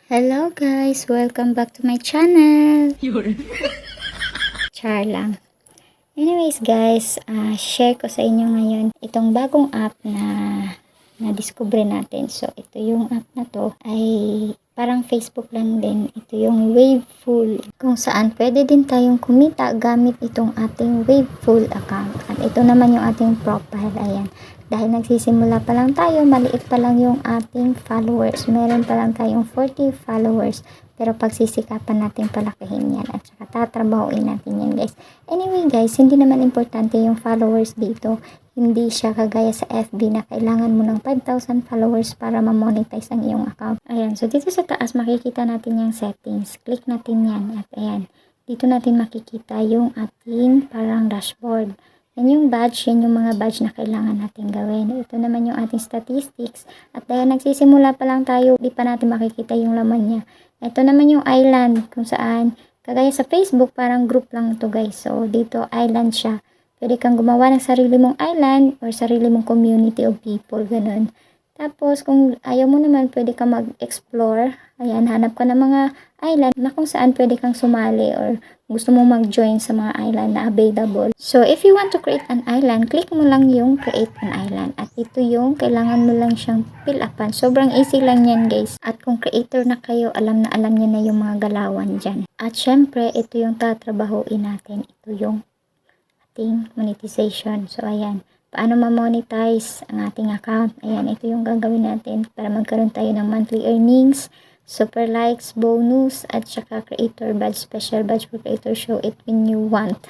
Hello guys! Welcome back to my channel! Char lang. Anyways guys, share ko sa inyo ngayon itong bagong app na na-discover natin. So ito yung app na to ay parang Facebook lang din. Ito yung Waveful, kung saan pwede din tayong kumita gamit itong ating Waveful account. At ito naman yung ating profile. Ayan. Dahil nagsisimula pa lang tayo, maliit pa lang yung ating followers. Meron pa lang tayong 40 followers. Pero pagsisikapan natin palakihin yan at saka tatrabahuin natin yan guys. Anyway guys, hindi naman importante yung followers dito. Hindi siya kagaya sa FB na kailangan mo ng 5,000 followers para ma-monetize ang iyong account. Ayan, so dito sa taas makikita natin yung settings. Click natin yan at ayan. Dito natin makikita yung ating parang dashboard. Yan yung badge, yan yung mga badge na kailangan natin gawin. Ito naman yung ating statistics. At dahil nagsisimula pa lang tayo, di pa natin makikita yung laman niya. Ito naman yung island kung saan, kagaya sa Facebook, parang group lang ito guys. So, dito island siya. Pwede kang gumawa ng sarili mong island or sarili mong community of people, ganun. Tapos, kung ayaw mo naman, pwede kang mag-explore. Ayan, hanap ka ng mga island na kung saan pwede kang sumali or gusto mo mag-join sa mga island na available. So, if you want to create an island, click mo lang yung create an island. At ito yung kailangan mo lang siyang fill upan. Sobrang easy lang yan guys. At kung creator na kayo, alam niyo na yung mga galawan dyan. At syempre, ito yung tatrabahuin natin. Ito yung ating monetization. So, ayan. Paano ma-monetize ang ating account? Ayan, ito yung gagawin natin para magkaroon tayo ng monthly earnings, super likes, bonus, at saka creator badge, special badge for creator. Show it when you want.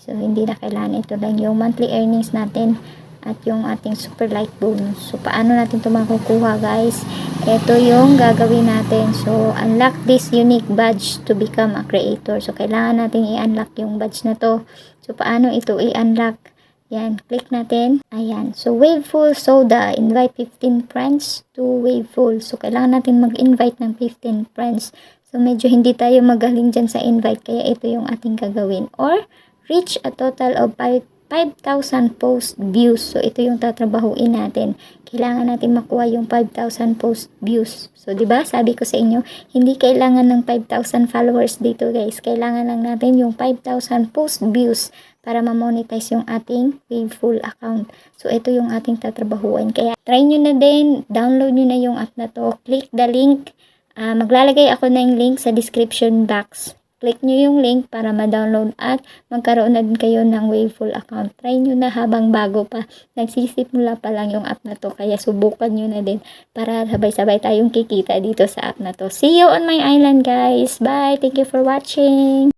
So, hindi na kailangan. Ito lang yung monthly earnings natin at yung ating super like bonus. So, paano natin ito makukuha guys? Ito yung gagawin natin. So, unlock this unique badge to become a creator. So, kailangan natin i-unlock yung badge na to. So, paano ito i-unlock? Yan, click natin. Ayan. So, Waveful Soda. Invite 15 friends to Waveful. So, kailangan natin mag-invite ng 15 friends. So, medyo hindi tayo magaling dyan sa invite. Kaya ito yung ating gagawin. Or, reach a total of 5,000 post views. So, ito yung tatrabahuin natin. Kailangan natin makuha yung 5,000 post views. So, diba? Sabi ko sa inyo, hindi kailangan ng 5,000 followers dito guys. Kailangan lang natin yung 5,000 post views para ma-monetize yung ating Waveful account. So, ito yung ating tatrabahuin. Kaya, try nyo na din. Download nyo na yung app na to. Click the link. Maglalagay ako ng link sa description box. Click nyo yung link para ma-download at magkaroon na din kayo ng Waveful account. Try nyo na habang bago pa. Nagsisimula pa lang yung app na to. Kaya subukan nyo na din para sabay-sabay tayong kikita dito sa app na to. See you on my island guys. Bye! Thank you for watching!